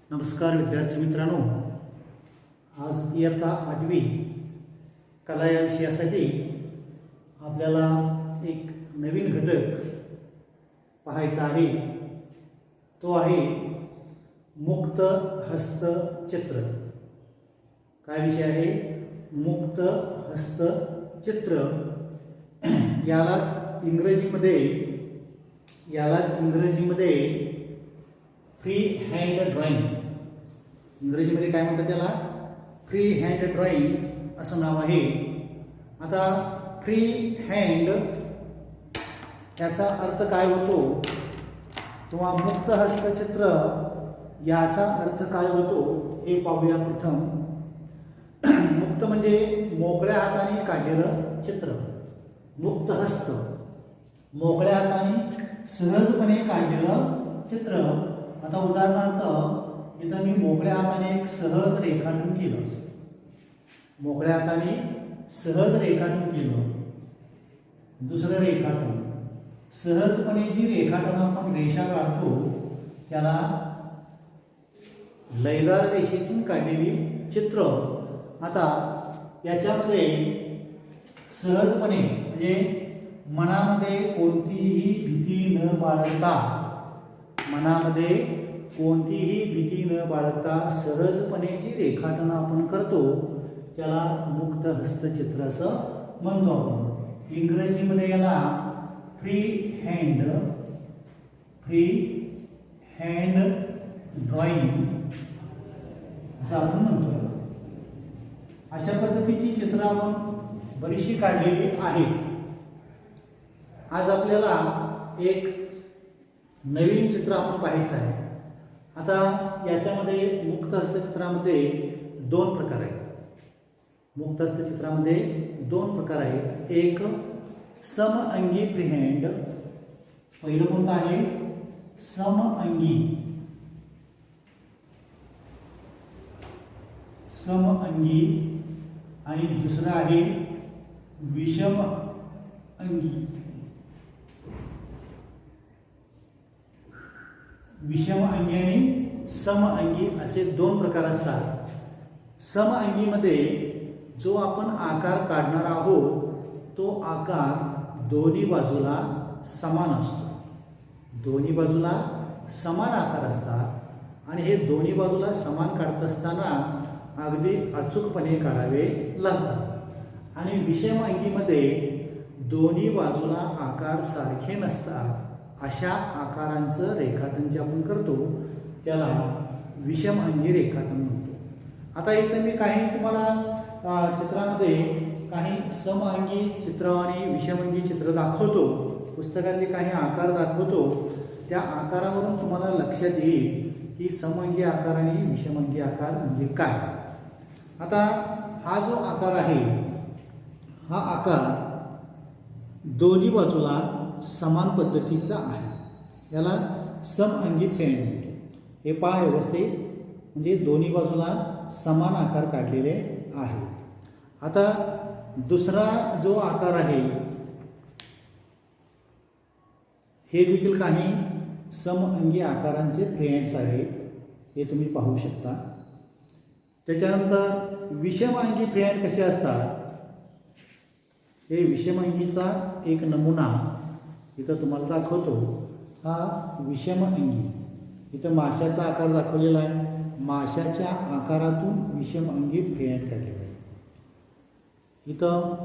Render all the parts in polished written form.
नमस्कार विद्यार्थी मित्रांनो, आज इयत्ता 8वी कला या विषयासाठी आपल्याला एक नवीन घटक पाहायचा आहे. तो आहे मुक्त हस्त चित्र. काय विषय आहे? मुक्त हस्त चित्र. यालाच इंग्रजीमध्ये फ्री हँड ड्रॉइंग, इंग्रजीमध्ये काय म्हणतात त्याला? फ्री हँड ड्रॉइंग असं नाव आहे. आता फ्री हँड याचा अर्थ काय होतो किंवा मुक्त हस्तचित्र याचा अर्थ काय होतो हे पाहूया. प्रथम मुक्त म्हणजे मोकळ्या हाताने काढलेलं चित्र. मुक्त हस्त मोकळ्या हाताने सहजपणे काढलेलं चित्र. आता उदाहरणार्थ इथं मी मोकळ्या हाताने एक सहज रेखाटन केलं. मोकळ्या हाताने सहज रेखाटन केलं. दुसरं रेखाटन सहजपणे जी रेखाटन आपण रेषा काढतो त्याला लयदार रेषेतून काढलेली चित्र. आता याच्यामध्ये सहजपणे म्हणजे मनामध्ये कोणतीही भीती न बाळगता, मनामध्ये कोणतीही भीती न बाळगता सहजपणे जी रेखाटन आपण करतो त्याला मुक्त हस्तचित्र असं म्हणतो आपण. इंग्रजीमध्ये याला फ्री हँड ड्रॉइंग असं आपण म्हणतो. अशा पद्धतीची चित्र आपण बरीचशी काढलेली आहेत. आज आपल्याला एक नवीन चित्र आपण पाहायचं आहे. आता याच्यामध्ये मुक्त हस्तचित्रामध्ये दोन प्रकार आहेत. मुक्त हस्तचित्रामध्ये दोन प्रकार आहेत. एक समअंगी फ्रीहँड. पहिलं कोणतं आहे? समअंगी आणि दुसरं आहे विषम अंगी. विषम अंगी आणि समअंगी असे दोन प्रकार असतात. समअंगीमध्ये जो आपण आकार काढणार आहोत तो आकार दोन्ही बाजूला समान असतो. दोन्ही बाजूला समान आकार असतात आणि हे दोन्ही बाजूला समान काढत असताना अगदी अचूकपणे काढावे लागतात. आणि विषम अंगीमध्ये दोन्ही बाजूला आकार सारखे नसतात. अशा आकारांचं रेखाटन जे आपण करतो त्याला विषम अंगी रेखाटन म्हणतो. आता इथे मी काही तुम्हाला चित्रामध्ये काही समअंगी चित्र आणि विषमअंगी चित्र दाखवतो. पुस्तकातले काही आकार दाखवतो. त्या आकारावरून तुम्हाला लक्षात येईल की समअंगी आकार आणि विषमअंगी आकार म्हणजे काय. आता हा जो आकार आहे हा आकार दोन्ही बाजूला समान पद्धतीचा आहे. याला समअंगी फ्रेंड. हे पहा व्यवस्थित, म्हणजे दोन्ही बाजूला समान आकार काढलेले आहेत. आता दुसरा जो आकार आहे हे देखील काही समअंगी आकारांचे फ्रेंड्स आहेत. हे तुम्ही पाहू शकता. त्याच्यानंतर विषमअंगी फ्रेंड कसे असतात हे विषमअंगीचा एक नमुना इथं तुम्हाला दाखवतो. हा विषमअंगी. इथं माशाचा आकार दाखवलेला आहे. माशाच्या आकारातून विषमअंगी फ्रेंड काढलेला आहे. इथं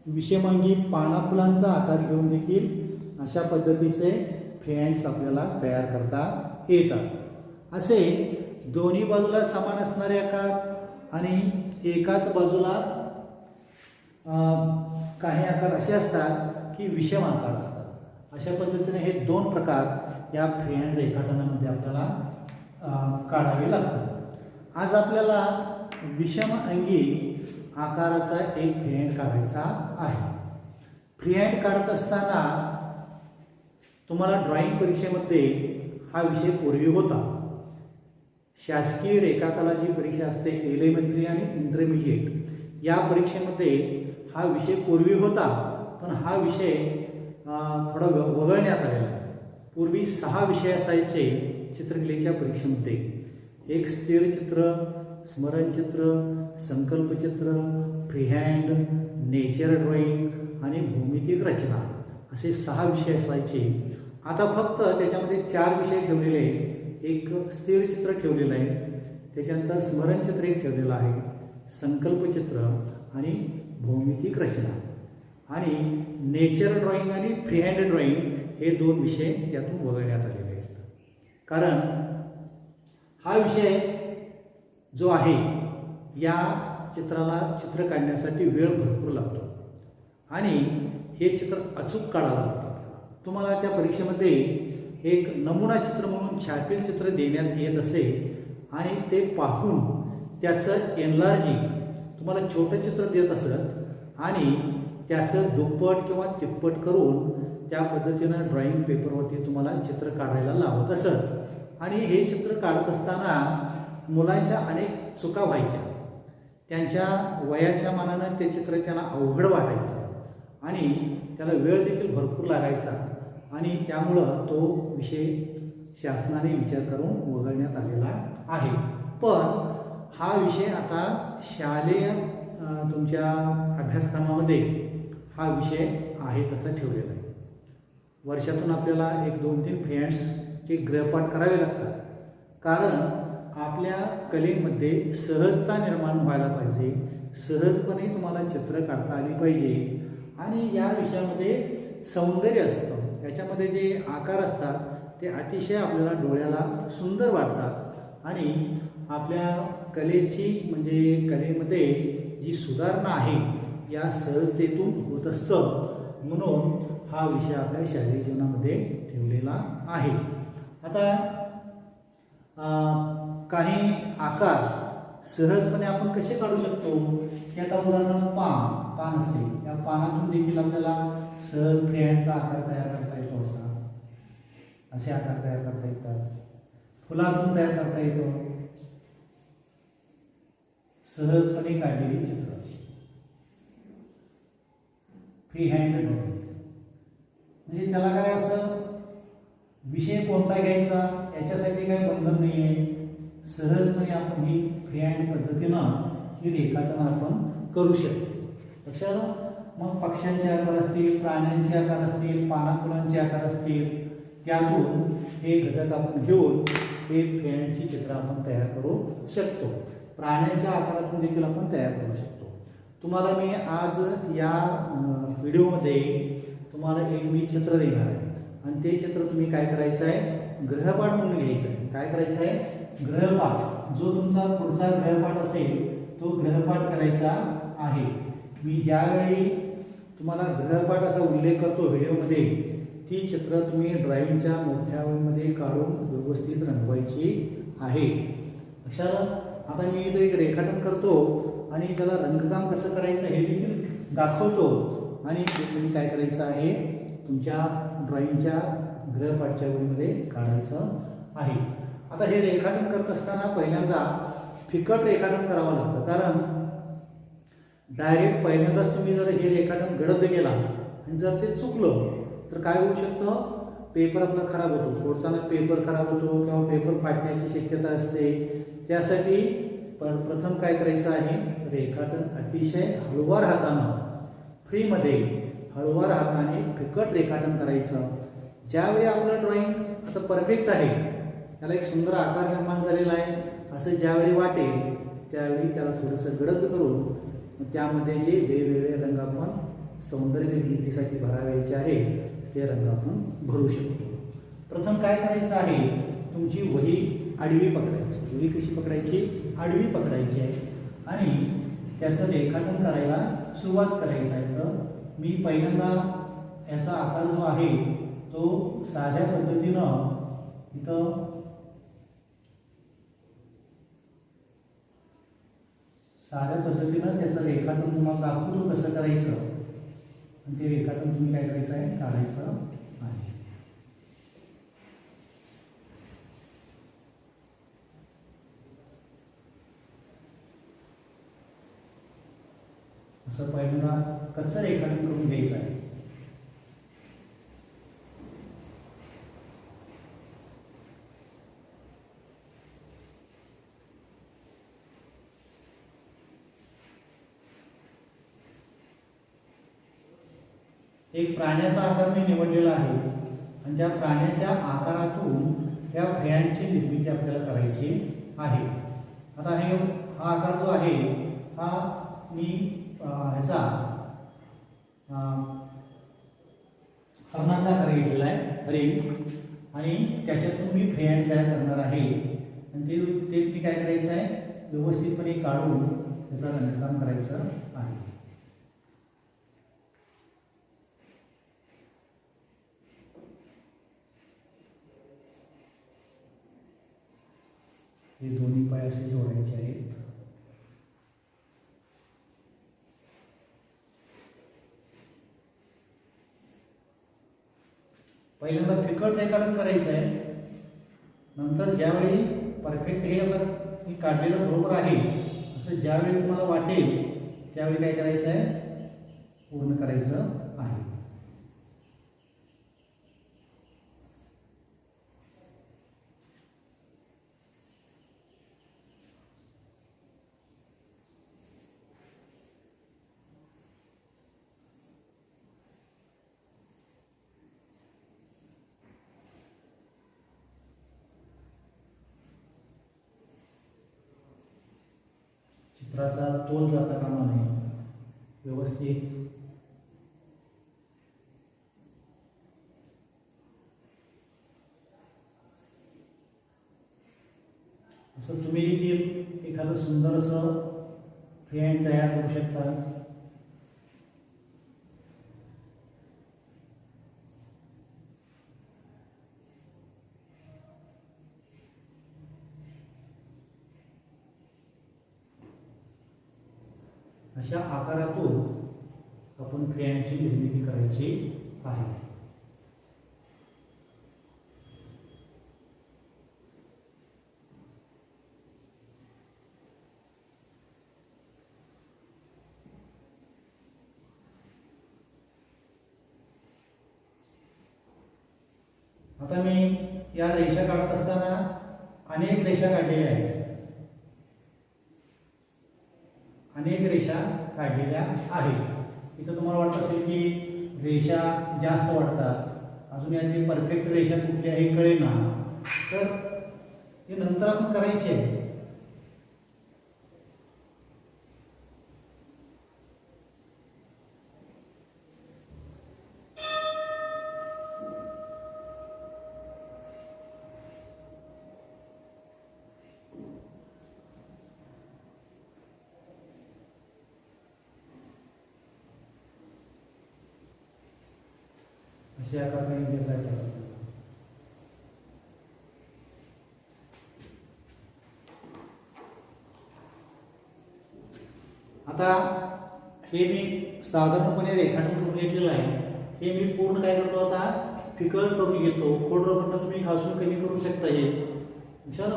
विषमअंगी पानाफुलांचा आकार घेऊन देखील अशा पद्धतीचे फ्रेंड्स आपल्याला तयार करता येतात. असे दोन्ही बाजूला समान असणारे आकार आणि एकाच बाजूला काही आकार असे असतात की विषम आकार असतात. अशा पद्धतीने हे दोन प्रकार या फ्रीहँड रेखाटनामध्ये आपल्याला काढावे लागतात. आज आपल्याला विषमअंगी आकाराचा एक फ्रीहँड काढायचा आहे. फ्रीहँड काढत असताना तुम्हाला ड्रॉइंग परीक्षेमध्ये हा विषय पूर्वी होता. शासकीय रेखाकला जी परीक्षा असते एलिमेंटरी आणि इंटरमिजिएट या परीक्षेमध्ये हा विषय पूर्वी होता. पण हा विषय थोडा वगळण्यात आलेला आहे. पूर्वी 6 विषय असायचे चित्रकलेच्या परीक्षेमध्ये. एक स्थिर चित्र, स्मरणचित्र, संकल्पचित्र, फ्रीहँड, नेचर ड्रॉइंग आणि भौमितिक रचना असे 6 विषय असायचे. आता फक्त त्याच्यामध्ये 4 विषय ठेवलेले आहेत. एक स्थिर चित्र ठेवलेलं आहे, त्याच्यानंतर स्मरणचित्र एक ठेवलेलं आहे, संकल्पचित्र आणि भौमितिक रचना आणि नेचर ड्रॉइंग आणि फ्रीहँड ड्रॉइंग हे 2 विषय त्यातून वगळण्यात आलेले आहेत. कारण हा विषय जो आहे या चित्राला चित्र काढण्यासाठी वेळ भरपूर लागतो आणि हे चित्र अचूक काढावं लागतं. तुम्हाला त्या परीक्षेमध्ये एक नमुना चित्र म्हणून छापील चित्र देण्यात येत असे आणि ते पाहून त्याचं एनलार्जिंग तुम्हाला छोटं चित्र देत असत आणि त्याचं दुप्पट किंवा तिप्पट करून त्या पद्धतीनं ड्रॉइंग पेपरवरती तुम्हाला चित्र काढायला लावत असत आणि हे चित्र काढत असताना मुलांच्या अनेक चुका व्हायच्या. त्यांच्या वयाच्या मानानं ते चित्र त्यांना अवघड वाटायचं आणि त्याला वेळ देखील भरपूर लागायचा आणि त्यामुळं तो विषय शासनाने विचार करून वगळण्यात आलेला आहे. पण हा विषय आता शालेय तुमच्या अभ्यासक्रमामध्ये हा विषय आहे तसा ठेवलेला आहे. वर्षातून आपल्याला 1, 2, 3 फ्रीहँड्सचे गृहपाठ करावे लागतात. कारण आपल्या कलेमध्ये सहजता निर्माण व्हायला पाहिजे, सहजपणे तुम्हाला चित्र काढता आली पाहिजे आणि या विषयामध्ये सौंदर्य असतं. याच्यामध्ये जे आकार असतात ते अतिशय आपल्याला डोळ्याला सुंदर वाटतात आणि आपल्या कलेची म्हणजे कलेमध्ये जी सुधारणा आहे या सहजतेतून होत असतं. म्हणून हा विषय आपल्या शालेय जीवनामध्ये ठेवलेला आहे. आता काही आकार सहजपणे आपण कसे काढू शकतो की आता उदाहरणार्थ पान असेल, त्या पानातून देखील आपल्याला सहज फ्रीहँडचा आकार तयार करता येतो. असे आकार तयार करता येतात. फुलातून तयार करता येतो सहजपणे काढलेली चित्र. फ्रीहँड ड्रॉइंग म्हणजे त्याला काय असं विषय कोणता घ्यायचा याच्यासाठी काही बंधन नाही आहे. सहजपणे आपण ही फ्रीहँड पद्धतीनं ही रेखाटन आपण करू शकतो. लक्षात मग पक्ष्यांचे आकार असतील, प्राण्यांचे आकार असतील, पानाफुलांचे आकार असतील, त्यातून हे घटक आपण घेऊन हे फ्रीहँडची चित्र आपण तयार करू शकतो. प्राण्यांच्या आकारातून देखील आपण तयार करू शकतो. तुम्हाला मी आज या व्हिडिओमध्ये तुम्हाला एक मी चित्र देणार आहे आणि ते चित्र तुम्ही काय करायचं आहे, गृहपाठ म्हणून घ्यायचं आहे. काय करायचं आहे, गृहपाठ. जो तुमचा पुढचा गृहपाठ असेल तो गृहपाठ करायचा आहे. मी ज्यावेळी तुम्हाला गृहपाठ असा उल्लेख करतो व्हिडिओमध्ये, ती चित्र तुम्ही ड्रॉइंगच्या मोठ्या वहीमध्ये काढून व्यवस्थित रंगवायची आहे. लक्षात आता मी इथं एक रेखाटन करतो आणि त्याला रंगकाम कसं करायचं हे देखील दाखवतो आणि ते तुम्ही काय करायचं आहे तुमच्या ड्रॉइंगच्या गृहपाठच्या वहीमध्ये काढायचं आहे. आता हे रेखाटन करत असताना पहिल्यांदा फिकट रेखाटन करावं लागतं. कारण डायरेक्ट पहिल्यांदाच तुम्ही जर हे रेखाटन घडत गेला आणि जर ते चुकलं तर काय होऊ शकतं, पेपर आपला खराब होतो. फोडताना पेपर खराब होतो किंवा पेपर फाटण्याची शक्यता असते. त्यासाठी प्रथम काय करायचं आहे, रेखाटन अतिशय हळूवार हातानं फ्रीमध्ये हळूवार हाताने फिकट रेखाटन करायचं. ज्यावेळी आपलं ड्रॉइंग आता परफेक्ट आहे, त्याला एक सुंदर आकार निर्माण झालेला आहे असं ज्यावेळी वाटेल त्यावेळी त्याला थोडंसं गडद करून त्यामध्ये जे वेगवेगळे रंग आपण सौंदर्य निर्मितीसाठी भरावायचे आहे ते रंग आपण भरू शकतो. प्रथम काय करायचं आहे, तुमची वही आडवी पकडायची. वही कशी पकडायची, आडवी पकडायची आहे आणि त्याचं रेखाटन करायला सुरुवात करायचं आहे. तर मी पहिल्यांदा याचा आकार जो आहे तो साध्या पद्धतीनं इथं साध्या पद्धतीनं त्याचं रेखाटन तुम्हाला दाखवतो कसं करायचं आणि ते रेखाटन तुम्ही काय करायचं आहे, काढायचं आहे. असं पहिल्यांदा कच्चं रेखाटन करून घ्यायचं आहे. एक प्राण्याचा आकार मी निवडलेला आहे आणि त्या प्राण्याच्या आकारातून त्या फ्रेयांची निर्मिती आपल्याला करायची आहे. आता हा आकार जो आहे हा मी ह्याचा हरणाचा आकार घेतलेला आहे, हरिण, आणि त्याच्यातून मी फ्रेयांड तयार करणार आहे. आणि ते मी काय करायचं आहे, व्यवस्थितपणे काढून त्याचा रंगकाम करायचं आहे. हे दोन्ही पाय असे जोडायचे आहेत. पहिल्यांदा फिकट रेखाटन करायचं आहे. नंतर ज्यावेळी परफेक्ट हे आता मी काढलेलं बरोबर आहे असं ज्यावेळी तुम्हाला वाटेल त्यावेळी काय करायचं आहे, पूर्ण करायचं आहे. चित्राचा तोल जाता कामा नये, व्यवस्थित असं तुम्ही एखादं सुंदर असं फ्रेम तयार करू शकता. अशा आकारातून आपण फ्रेयांची निर्मिती करायची आहे. आता मी या रेषा काढत असताना अनेक रेषा काढलेल्या आहेत, अनेक रेषा काढलेल्या आहेत. इथं तुम्हाला वाटत असेल की रेषा जास्त वाटतात, अजून याची परफेक्ट रेषा कुठली आहे कळेना, तर ते नंतर आपण करायचे आहे. अशा प्रकारे घेता येतात. आता हे मी साधारणपणे रेखाटन करून घेतलेलं आहे. हे मी पूर्ण काय करतो, आता फिकट करून घेतो. खोड रबरनं तुम्ही घासून कमी करू शकता हे, चलो.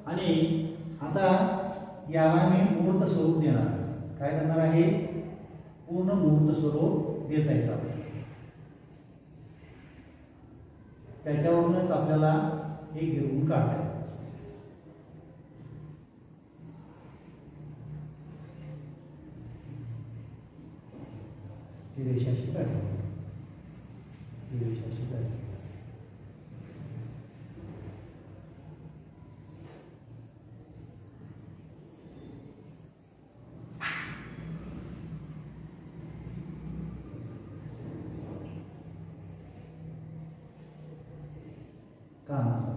आणि आता याला मी मूर्त स्वरूप देणार. काय करणार आहे, पूर्ण मूर्त स्वरूप देता येतात. त्याच्यावरूनच आपल्याला हे गिरवून काढता येतं. ती रेषाशी काढली, ती रेषाशी काढली. कानाचा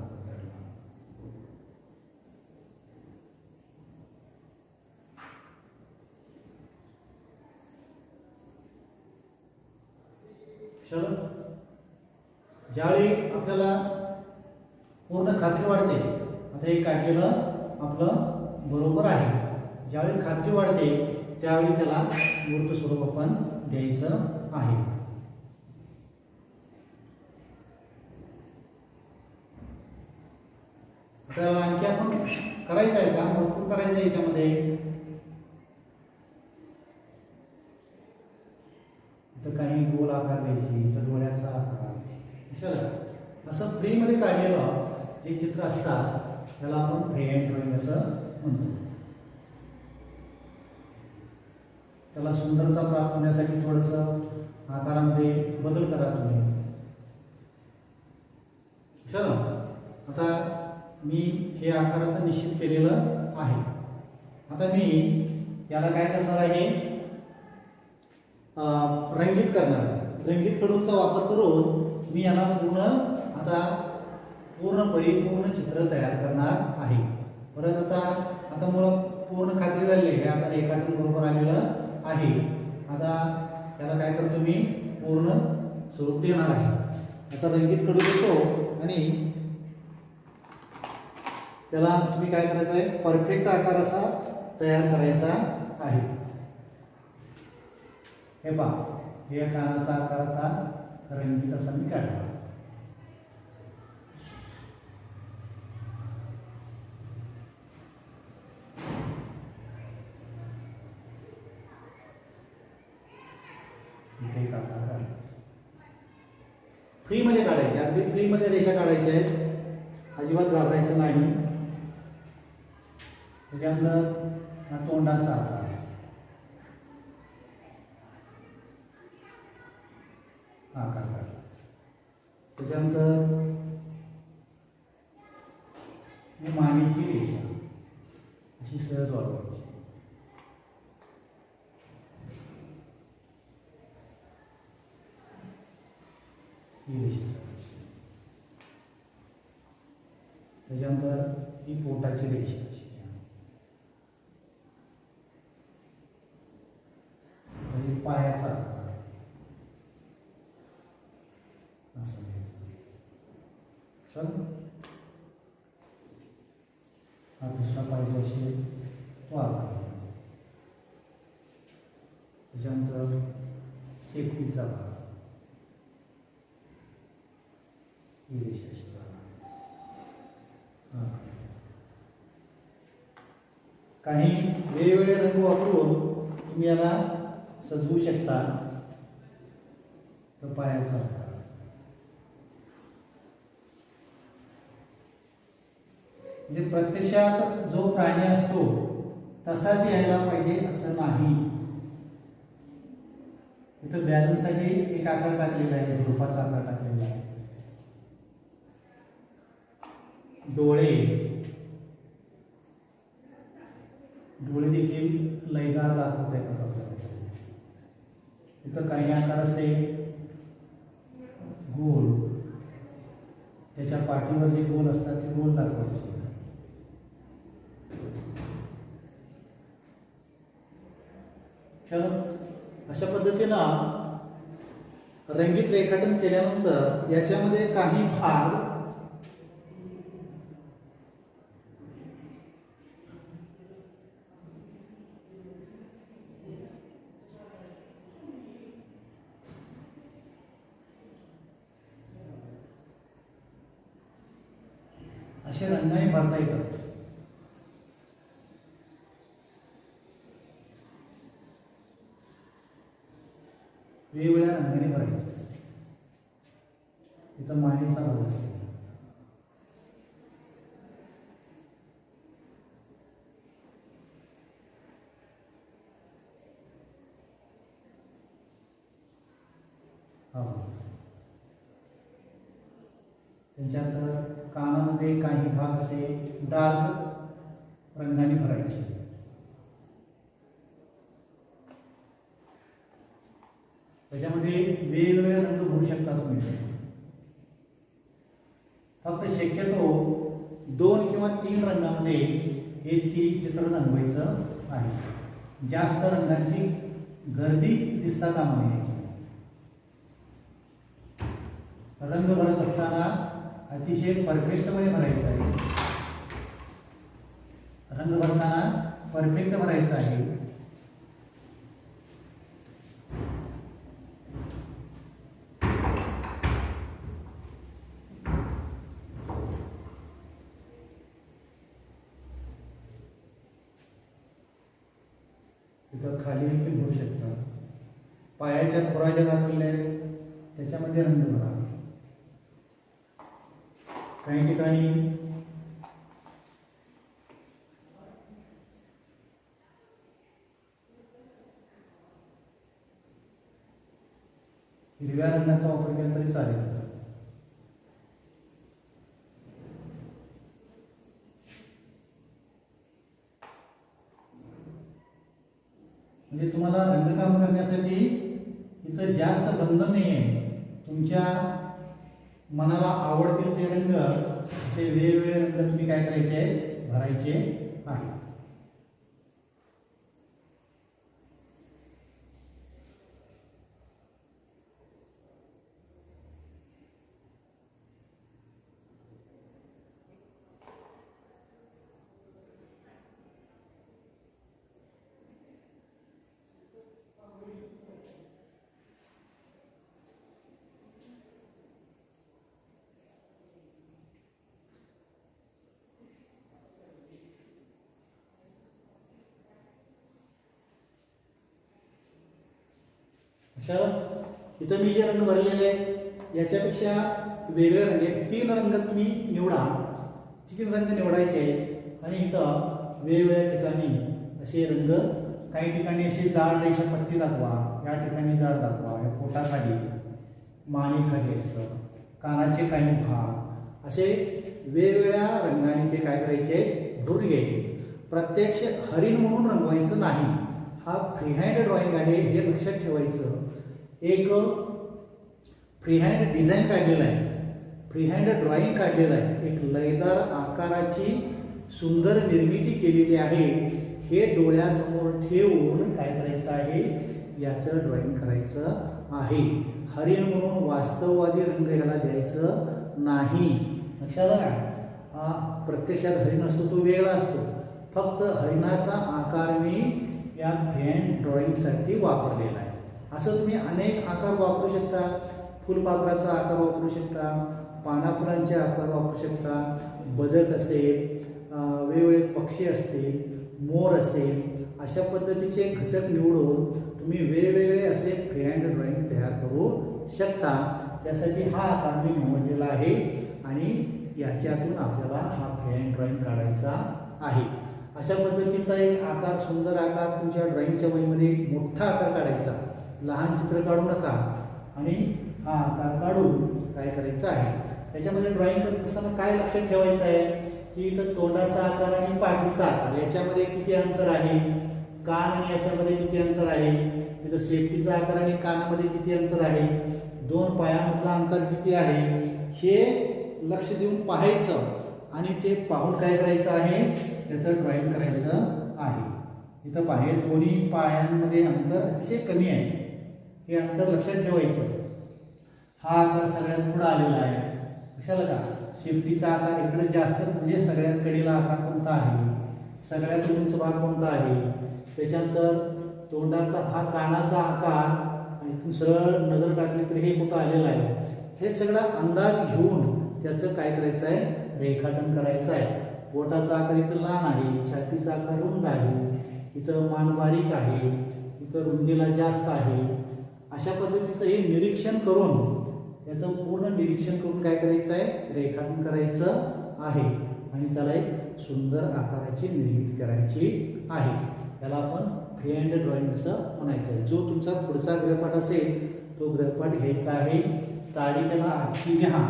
चलो. ज्यावेळी आपल्याला पूर्ण खात्री वाढते, आता हे काढलेलं आपलं बरोबर आहे, ज्यावेळी खात्री वाढते त्यावेळी त्याला मूर्त स्वरूप आपण द्यायचं आहे. आपल्याला आणखी आपण करायचं आहे, काम भरपूर करायचं आहे याच्यामध्ये. तर काही गोल आकार द्यायची, तर डोळ्याचा आकार, असं फ्रेममध्ये काढलेलं जे चित्र असतात त्याला आपण फ्री हँड ड्रॉइंग असं म्हणतो. त्याला सुंदरता प्राप्त होण्यासाठी थोडंसं आकारामध्ये बदल करा तुम्ही. चला, आता मी हे आकार आता निश्चित केलेलं आहे. आता मी याला काय करणार आहे, रंगीत करणार आहे. रंगीत खडूचा वापर करून मी याला पूर्ण परिपूर्ण चित्र तयार करणार आहे. परत आता मला पूर्ण खात्री झाली आहे, आता रेखाटन बरोबर आलेलं आहे. आता त्याला काय करतो मी, पूर्ण स्वरूप देणार आहे. आता रंगीत खडू देतो आणि त्याला तुम्ही काय करायचं आहे, परफेक्ट आकार असा तयार करायचा आहे. हे पहा, हे कानाचा आकार आता रंगीत असा मी काढला. फ्री मध्ये काढायचे, अगदी फ्री मध्ये रेषा काढायच्या आहेत, अजिबात घाबरायचं नाही. त्याच्यानंतर तोंडाचा आकार, काढला. त्याच्यानंतर मानेची रेषा अशी सहज वाढवायची. ही रेषा करायची. त्याच्यानंतर ही पोटाची रेषा अशी, पायाचा आकार असं घ्यायचं. चल, हा दुसरा पाहिजे असेल तो आकार. त्याच्यानंतर शेपटीचा भाग, ही रेषा अशी. काही वेगवेगळे रंग वापरून तुम्ही याला सजवू शकता. तर पायाचा आकार, म्हणजे प्रत्यक्षात जो प्राणी असतो तसाच यायला पाहिजे असं नाही. इथं बॅलन्ससाठी एक आकार टाकलेला आहे, झोपाचा आकार टाकलेला आहे. डोळे देखील लयदार दाखवता येतात आपल्याला. इथं काही आकार असे गोल, त्याच्या पाठीवर जे गोल असतात ते गोल दाखवायचे. अशा पद्धतीनं रंगीत रेखाटन केल्यानंतर याच्यामध्ये काही भाग असे रंगाने भरता येतात. वेगवेगळ्या रंगाने भरायचे. इथं मानेचा भाग असेल, हा भाग असेल. त्यांच्यात कानामध्ये काही भाग असे डार्क रंगाने भरायचे. त्याच्यामध्ये वेगवेगळे रंग भरू शकता तुम्ही. फक्त शक्यतो 2 किंवा 3 रंगामध्ये हे चित्र रंगवायचं आहे. जास्त रंगांची गर्दी दिसता कामा नये. रंग भरत असताना अतिशय परफेक्टपणे भरायचं आहे. रंग भरताना परफेक्ट भरायचं आहे. इथं खाली देखील भरू शकता. पायाच्या खोराच्या दाखवल्या त्याच्यामध्ये रंग भरा. काही ठिकाणी हिरव्या रंगाचा वापर केला तरी चालेल. म्हणजे तुम्हाला रंगकाम करण्यासाठी इथं जास्त बंधन नाही आहे. तुमच्या मनाला आवडतील ते रंग असे वेगवेगळे रंग तुम्ही काय करायचे भरायचे आहे. अशा इथं मी जे रंग भरलेले आहेत याच्यापेक्षा वेगळे रंग आहेत. 3 रंग तुम्ही निवडा. 3 रंग निवडायचे आणि इथं वेगवेगळ्या ठिकाणी असे रंग, काही ठिकाणी अशी जाड रेषा पट्टी दाखवा, या ठिकाणी जाड दाखवा, या पोटाखाली मानेखाली असतं, कानाचे काही भाग असे वेगवेगळ्या रंगाने ते काय करायचे भरून घ्यायचे. प्रत्यक्ष हरिण म्हणून रंगवायचं नाही. हा फ्रीहँड ड्रॉइंग आहे हे लक्षात ठेवायचं. एक फ्रीहँड डिझाईन काढलेला आहे, फ्रीहँड ड्रॉइंग काढलेलं आहे, एक लयदार आकाराची सुंदर निर्मिती केलेली आहे. हे डोळ्यासमोर ठेवून काय करायचं आहे याचं ड्रॉइंग करायचं आहे. हरिण म्हणून वास्तववादी रंग ह्याला द्यायचं नाही. लक्षात आलं? प्रत्यक्षात हरिण असतो तो वेगळा असतो. फक्त हरिणाचा आकार मी या फ्रीहँड ड्रॉइंगसाठी वापरलेला आहे. असं तुम्ही अनेक आकार वापरू शकता. फुलपाखराचा आकार वापरू शकता, पानाफुलांचे आकार वापरू शकता, बदक असेल, वेगवेगळे पक्षी असतील, मोर असेल, अशा पद्धतीचे घटक निवडून तुम्ही वेगवेगळे असे फ्रीहँड ड्रॉइंग तयार करू शकता. त्यासाठी हा आकार मी निवडलेला आहे आणि याच्यातून आपल्याला हा फ्रीहँड ड्रॉइंग काढायचा आहे. अशा पद्धतीचा एक आकार, सुंदर आकार तुमच्या ड्रॉइंगच्या वहीमध्ये मोठा आकार काढायचा. लहान चित्र काढू नका आणि हा आकार काढून काय करायचं आहे. त्याच्यामध्ये ड्रॉइंग करत असताना काय लक्षात ठेवायचं आहे की इथं तोंडाचा आकार आणि पाठीचा आकार याच्यामध्ये किती अंतर आहे, कान आणि याच्यामध्ये किती अंतर आहे, इथं शेपटीचा आकार आणि कानामध्ये किती अंतर आहे, 2 पायामधला अंतर किती आहे, हे लक्ष देऊन पाहायचं आणि ते पाहून काय करायचं आहे त्याचं ड्रॉइंग करायचं आहे. इथं पाहे दोन्ही पायांमध्ये अंतर अतिशय कमी आहे, हे अंतर लक्षात ठेवायचं. हा आकार सगळ्यात पुढे आलेला आहे. लक्षात का? शेपटीचा आकार इकडे जास्त, म्हणजे सगळ्यात कडेला आकार कोणता आहे, सगळ्यात उंच भाग कोणता आहे. त्याच्यानंतर तोंडाचा हा कानाचा आकार, इथून सरळ नजर टाकली तर हे कुठं आलेलं आहे. हे सगळं अंदाज घेऊन त्याचं काय करायचं आहे रेखाटन करायचं आहे. पोटाचा आकार इथं लहान आहे, छातीचा आकार रुंद आहे, इथं मान बारीक आहे, इथं रुंदीला जास्त आहे. अशा पद्धतीचं हे निरीक्षण करून याचं पूर्ण निरीक्षण करून काय करायचं आहे रेखाटन करायचं आहे आणि त्याला एक सुंदर आकाराची निर्मिती करायची आहे. त्याला आपण फ्रीहँड ड्रॉइंग असं म्हणायचं आहे. जो तुमचा पुढचा गृहपाठ असेल तो गृहपाठ घ्यायचा आहे. तारीखला आजची लिहा,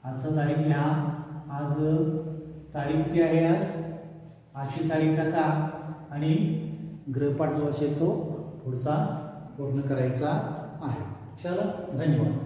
आजचं तारीख लिहा. आज तारीख किती आहे, आजची तारीख टाका आणि गृहपाठ जो असेल तो पुढचा पूर्ण करायचा आहे. चला, धन्यवाद.